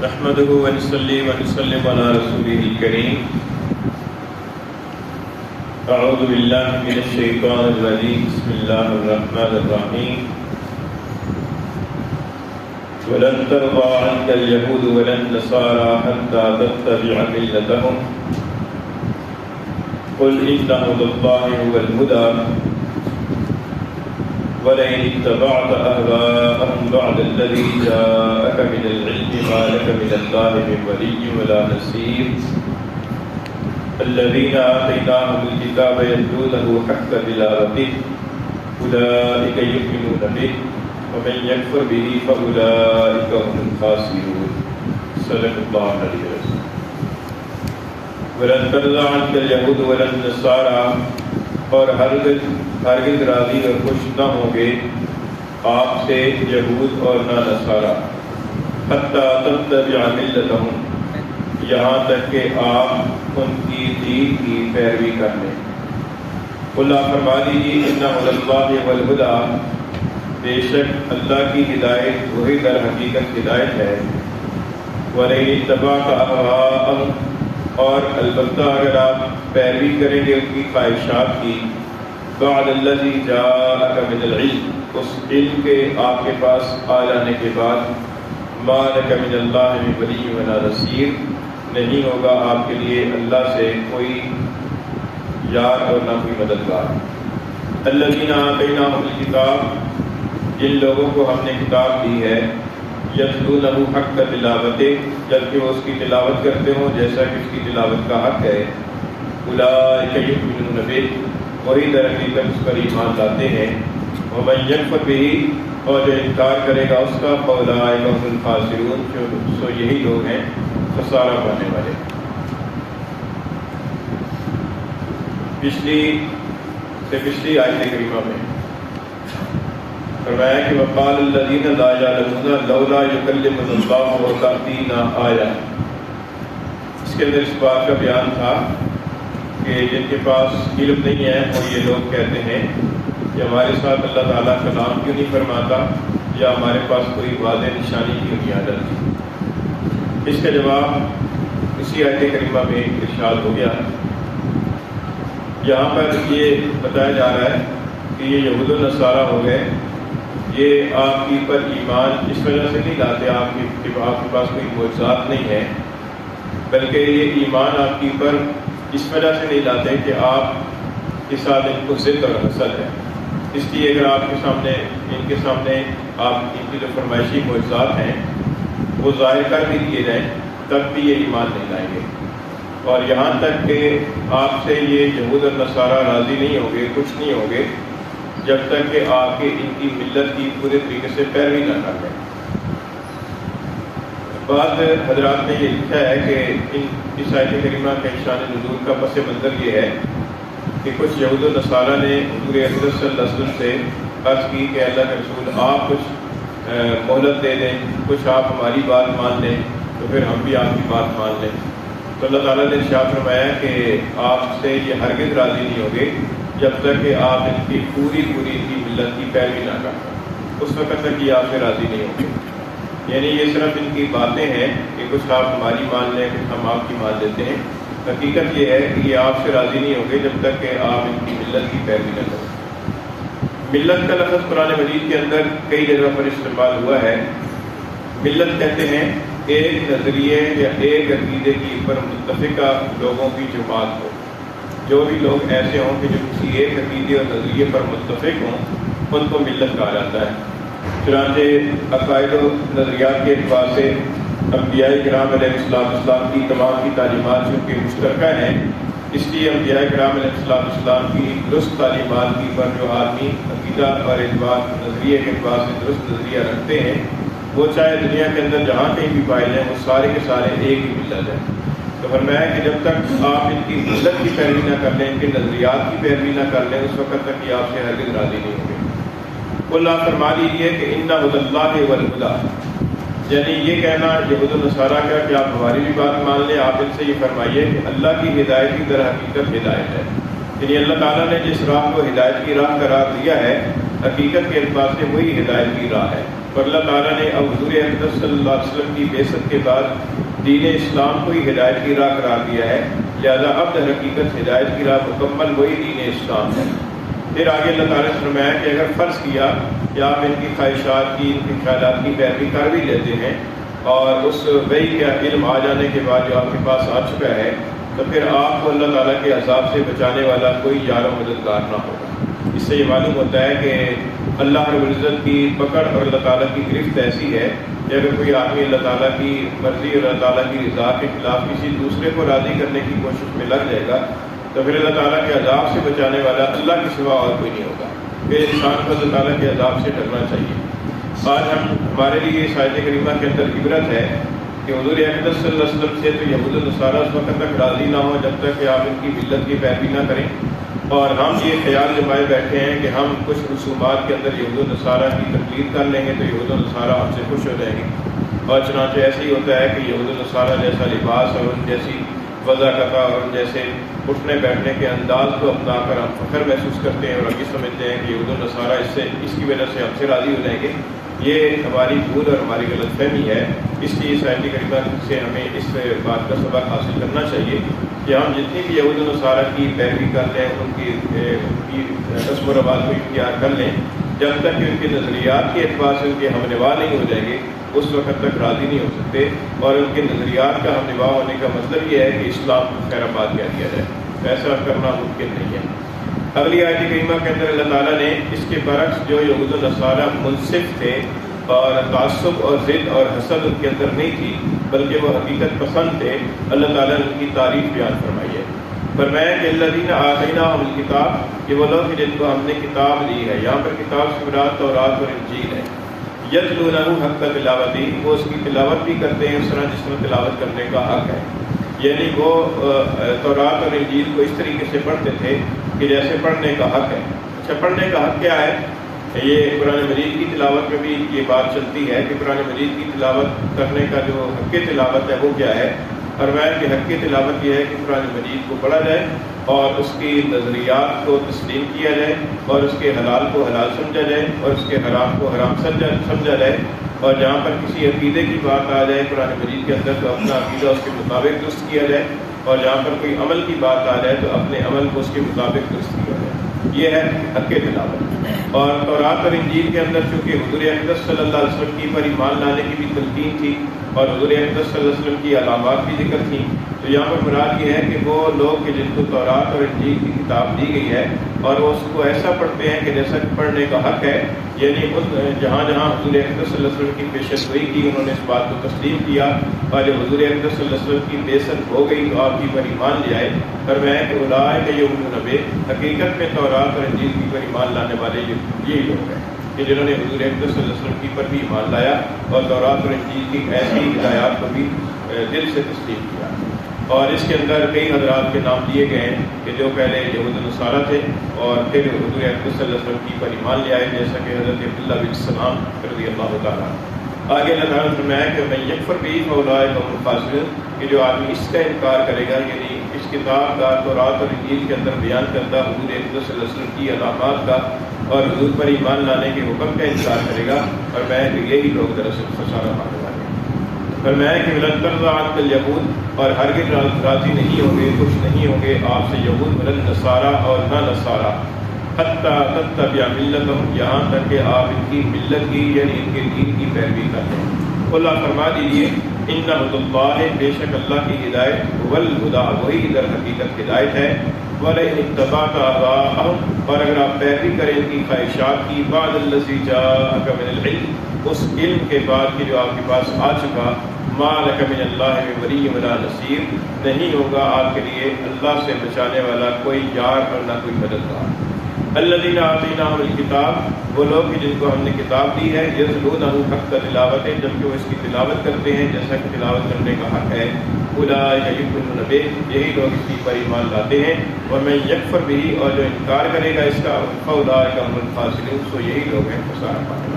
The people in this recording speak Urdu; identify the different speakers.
Speaker 1: نحمده ونصلي ونسلم على رسوله الكريم. اعوذ بالله من الشيطان الرجيم. بسم الله الرحمن الرحيم. ولن ترضى عنك اليهود ولا النصارى حتى تتبع ملتهم قل إن هدى الله هو الهدى ولئن اتبعت أهواءهم بعد الذي جاءك من العلم ما لك من الله من ولي ولا نصير. الذين آتيناهم الكتاب يتلونه حق تلاوته أولئك يؤمنون به ومن يكفر به فأولئك هم الخاسرون. صدق الله العلي العظيم. ولن ترضى عنك اليهود ولا النصارى، اور ہرگز راضی اور خوش نہ ہوں گے آپ سے یہود اور نہ نصارہ، حتی تتبع ملتہم، یہاں تک کہ آپ ان کی دین کی پیروی کر لیں. قل فرما دیجیے ان ھدی اللہ والہدی، بے شک اللہ کی ہدایت وہی در حقیقت ہدایت ہے. وَلَئِنِ اتَّبَعْتَ أَهْوَاءَهُمْ، اور البتہ اگر آپ پیروی کریں گے ان کی خواہشات کی، بعد الذی جاءک من العلم، اس علم کے آپ کے پاس آ جانے کے بعد، ما لک من اللہ من ولی ولا نصیر، نہیں ہوگا آپ کے لیے اللہ سے کوئی یار اور نہ کوئی مددگار. الذین آتیناہم الکتاب، جن لوگوں کو ہم نے کتاب دی ہے، یتلونہ حق تلاوتہ، جبکہ وہ اس کی تلاوت کرتے ہوں جیسا کہ اس کی تلاوت کا حق ہے. اولئک یؤمنون بہ، وہی در حقیقت اس پر ایمان لاتے ہیں. ومن یکفر بہ، اور جو انکار کرے گا اس کا، فاولئک هم الخاسرون، سو یہی لوگ ہیں خسارہ پانے والے. پچھلی آیت کریمہ میں فرمایا کہ وقال الذین لا یعلمون لولا یکلمنا اللہ وتأتینا آیہ. اس کے اندر اس بات کا بیان تھا کہ جن کے پاس علم نہیں ہے وہ یہ لوگ کہتے ہیں کہ ہمارے ساتھ اللہ تعالیٰ کلام کیوں نہیں فرماتا، یا ہمارے پاس کوئی واضح نشانی کیوں نہیں آ جاتی. اس کا جواب اسی آیت کریمہ میں ارشاد ہو گیا. یہاں پر یہ بتایا جا رہا ہے کہ یہ یہود و نصارہ ہو گئے، یہ آپ کی پر ایمان اس وجہ سے نہیں لاتے آپ کے پاس کوئی معجزات نہیں ہے، بلکہ یہ ایمان آپ کی پر اس وجہ سے نہیں لاتے کہ آپ کے ساتھ ان کو ضد اور حسد ہے. اس لیے اگر آپ کے سامنے ان کے سامنے آپ ان کی جو فرمائشی معجزات ہیں وہ ظاہر کر بھی دیے جائیں تب بھی یہ ایمان نہیں لائیں گے. اور یہاں تک کہ آپ سے یہ یہود اور نصارہ راضی نہیں ہوں گے، خوش نہیں ہوں گے، جب تک کہ آپ کے ان کی ملت کی پورے طریقے سے پیروی نہ کر لیں. بعض حضرات نے یہ لکھا ہے کہ اس آیت کریمہ کے شان نزول کا پس منظر یہ ہے کہ کچھ یہود و نصارہ نے حضور اکرم صلی اللہ علیہ وسلم سے عرض کی کہ اللہ کے رسول آپ کچھ مہلت دے دیں، کچھ آپ ہماری بات مان لیں تو پھر ہم بھی آپ کی بات مان لیں. تو اللہ تعالیٰ نے ارشاد فرمایا کہ آپ سے یہ ہرگز راضی نہیں ہوگے جب تک کہ آپ ان کی پوری ان کی ملت کی پیروی نہ کریں، اس وقت تک یہ آپ سے راضی نہیں ہوں گے. یعنی یہ صرف ان کی باتیں ہیں کہ کچھ آپ ہماری مان لیں، کچھ ہم آپ کی مان لیتے ہیں. حقیقت یہ ہے کہ یہ آپ سے راضی نہیں ہوں گے جب تک کہ آپ ان کی ملت کی پیروی نہ کریں. ملت کا لفظ قرآن مجید کے اندر کئی جگہ پر استعمال ہوا ہے. ملت کہتے ہیں ایک نظریے یا ایک عقیدے کی پر متفقہ لوگوں کی جماعت ہو. جو بھی لوگ ایسے ہوں کہ جو کسی ایک عقیدے اور نظریے پر متفق ہوں ان کو ملت کہا جاتا ہے. چنانچہ عقائد و نظریات کے اعتبار سے انبیاء کرام علیہ السلام کی تمام کی تعلیمات چونکہ مشترکہ ہیں، اس لیے انبیاء کرام علیہ السلام کی درست تعلیمات کی پر جو آدمی عقیدہ اور اعتبار نظریے کے اعتبار سے درست نظریہ رکھتے ہیں وہ چاہے دنیا کے اندر جہاں کہیں بھی پائے جائیں وہ سارے کے سارے ایک ہی ملت ہیں. تو فرمایا کہ جب تک آپ ان کی ملت کی پیروی نہ کر لیں، ان کے نظریات کی پیروی نہ کر لیں، اس وقت تک یہ آپ سے ہرگز راضی نہیں ہوں گے. اللہ فرما دیجیے کہ ان ھدی اللہ والہدی، یعنی یہ کہنا یہود و نصارہ کا کہ آپ ہماری بھی بات مان لیں، آپ ان سے یہ فرمائیے کہ اللہ کی ہدایت کی در حقیقت ہدایت ہے. یعنی اللہ تعالیٰ نے جس راہ کو ہدایت کی راہ قرار دیا ہے، حقیقت کے اعتبار سے وہی ہدایت کی راہ ہے. اور اللہ تعالیٰ نے اب حضور اقدس صلی اللہ علیہ وسلم کی بعثت کے بعد دین اسلام کو ہی ہدایت کی راہ قرار دیا ہے، لہذا اب در حقیقت ہدایت کی راہ مکمل وہی دین اسلام ہے۔ پھر آگے اللہ تعالیٰ نے فرمایا کہ اگر فرض کیا کہ آپ ان کی خواہشات کی، ان کے خیالات کی پیروی کر بھی لیتے ہیں اور اس وحی کا علم آ جانے کے بعد جو آپ کے پاس آ چکا ہے، تو پھر آپ کو اللہ تعالیٰ کے عذاب سے بچانے والا کوئی یار و مددگار نہ ہوگا۔ اس سے یہ معلوم ہوتا ہے کہ اللہ رب العزت کی پکڑ اور اللہ تعالیٰ کی گرفت ایسی ہے کہ اگر کوئی آدمی اللہ تعالیٰ کی مرضی اور اللہ تعالیٰ کی رضا کے خلاف کسی دوسرے کو راضی کرنے کی کوشش میں لگ جائے گا، تو پھر اللہ تعالیٰ کے عذاب سے بچانے والا اللہ کے سوا اور کوئی نہیں ہوگا۔ پھر انسان کو اللہ تعالیٰ کے عذاب سے ڈرنا چاہیے۔ آج ہمارے لیے اس آیت کریمہ کے اندر عبرت ہے کہ حضور اقدس صلی اللہ علیہ وسلم سے تو یہود و نصارہ اس وقت تک راضی نہ ہوں جب تک کہ آپ ان کی ملت کی پیروی نہ کریں، اور ہم یہ خیال جمائے بیٹھے ہیں کہ ہم کچھ رسومات کے اندر یہود و نصارہ کی تقلید کر لیں گے تو یہود و نصارہ ہم سے خوش ہو جائیں گے، اور چنانچہ ایسے ہی ہوتا ہے کہ یہود و نصارہ جیسا لباس اور ان جیسی وضاحت اور ان جیسے اٹھنے بیٹھنے کے انداز کو اپنا کر ہم فخر محسوس کرتے ہیں اور اب یہ سمجھتے ہیں کہ یہود و نصارہ اس کی وجہ سے ہم سے راضی ہو جائیں گے۔ یہ ہماری بھول اور ہماری غلط فہمی ہے۔ اس لیے اس آیت کریمہ سے ہمیں اس بات کا سبق حاصل کرنا چاہیے کہ ہم جتنی بھی یہود و نصارہ کی پیروی کر لیں، ان کی رسم و رواج کو اختیار کر لیں، جب تک کہ ان کے نظریات کے اعتبار سے ان کے ہم نوا نہیں ہو جائیں گے اس وقت تک راضی نہیں ہو سکتے، اور ان کے نظریات کا ہم نوا ہونے کا مطلب یہ ہے کہ اسلام کو خیر آباد کہہ دیا جائے۔ ایسا کرنا ممکن نہیں ہے۔ اگلی آیت کریمہ کے اندر اللہ تعالیٰ نے اس کے برعکس جو یہود و نصارہ منصف تھے اور تعصب اور ضد اور حسد ان کے اندر نہیں تھی بلکہ وہ حقیقت پسند تھے، اللہ تعالیٰ نے ان کی تعریف بیان فرمائی ہے۔ فرمایا کہ الذین آتیناہم الکتاب، کہ وہ لوگ جن کو ہم نے کتاب دی ہے، یہاں پر کتاب سے مراد تورات اور انجیل ہے، یتلونہ حق تلاوتہ، وہ اس کی تلاوت بھی کرتے ہیں اس طرح جس طرح تلاوت کرنے کا حق ہے، یعنی وہ تورات اور انجیل کو اس طریقے سے پڑھتے تھے کہ جیسے پڑھنے کا حق ہے۔ اچھا، پڑھنے کا حق کیا ہے؟ یہ قرآن مجید کی تلاوت میں بھی یہ بات چلتی ہے کہ قرآن مجید کی تلاوت کرنے کا جو حق تلاوت ہے وہ کیا ہے؟ فرمایا کہ حق تلاوت یہ ہے کہ قرآن مجید کو پڑھا جائے اور اس کی نظریات کو تسلیم کیا جائے اور اس کے حلال کو حلال سمجھا جائے اور اس کے حرام کو حرام سمجھا جائے، اور جہاں پر کسی عقیدے کی بات آ جائے قرآن مجید کے اندر تو اپنا عقیدہ اس کے مطابق درست کیا جائے، اور جہاں پر کوئی عمل کی بات آ جائے تو اپنے عمل کو اس کے مطابق درست کیا جائے۔ یہ ہے حق تلاوت۔ اور تورات اور انجیل کے اندر چونکہ حضور اقدس صلی اللہ علیہ وسلم کی پر ایمان لانے کی بھی تلقین تھی اور حضور اقدس صلی اللہ علیہ وسلم کی علامات بھی ذکر تھیں، تو یہاں پر مراد یہ ہے کہ وہ لوگ کہ جن کو تورات اور انجیل کی کتاب دی گئی ہے اور وہ اس کو ایسا پڑھتے ہیں کہ جیسا کہ پڑھنے کا حق ہے، یعنی جہاں جہاں حضور اقدس صلی اللہ علیہ وسلم کی پیشن گوئی کی انہوں نے اس بات کو تسلیم کیا، اور جب حضور اقدس صلی اللہ علیہ وسلم کی بعثت ہو گئی تو آپ کی پر ایمان لے آئے۔ فرمایا کہ اولئک یؤمنون بہ، حقیقت میں تورات اور انجیل کی پر ایمان لانے والے یہی لوگ ہیں کہ جنہوں نے حضور اقدس صلی اللہ علیہ وسلم کی پر بھی ایمان لایا اور تورات اور انجیل کی ایسی ہدایات کو بھی دل سے تسلیم کیا۔ اور اس کے اندر کئی حضرات کے نام دیے گئے ہیں کہ جو پہلے یہود و نصارہ تھے اور پھر حضور اقدس صلی اللہ علیہ وسلم کی پر ایمان لے آئے، جیسا کہ حضرت عبداللہ بن سلام رضی اللہ تعالیٰ۔ آگے اللہ تعالیٰ نے فرمایا کہ من یکفر بہ فاولئک هم الخاسرون، کہ جو آدمی اس کا انکار کرے گا، یعنی اس کتاب کا تورات اور انجیل کے اندر بیان کرتا حضور اقدس صلی اللہ علیہ وسلم کی علامات کا اور حضور پر ایمان لانے کے حکم کا انکار کرے گا، اور میں کہ یہی لوگ دراصل خسارہ پانے والے ہیں۔ فرمایا کہ ولن ترضى عنك اليهود، اور ہرگز راضی نہیں ہوں گے، خوش نہیں ہوں گے آپ سے یہود ولن نصارہ اور نہ نصارہ، حتی تتبع ملتهم، یہاں تک کہ آپ ان کی ملت کی یعنی ان کے دین کی پیروی کرتے ہیں۔ اللہ فرما دیجیے ان هدى اللہ، بے شک اللہ کی ہدایت، والہدیٰ، وہی در حقیقت ہدایت ہے، وَلَئِنِ اتَّبَعْتَ أَهْوَاءَهُمْ، اور اگر آپ پیروی کریں ان کی خواہشات کی، بعد الذی جاءک من العلم، اس علم کے بعد کہ جو آپ کے پاس آ چکا، ما لک من اللہ من ولی ولا نصیر، نہیں ہوگا آپ کے لیے اللہ سے بچانے والا کوئی یار اور نہ کوئی مددگار۔ الذین آتیناہم الکتاب، وہ لوگ جن کو ہم نے کتاب دی ہے، یتلونہ حق تلاوتہ، جبکہ وہ اس کی تلاوت کرتے ہیں جیسا کہ تلاوت کرنے کا حق ہے، اولئک یؤمنون بہ، یہی لوگ اس کی پر ایمان لاتے ہیں، ومن یکفر بہ، اور جو انکار کرے گا اس کا، فاولئک هم الخاسرون، سو یہی لوگ ہیں خسارہ پانے والے۔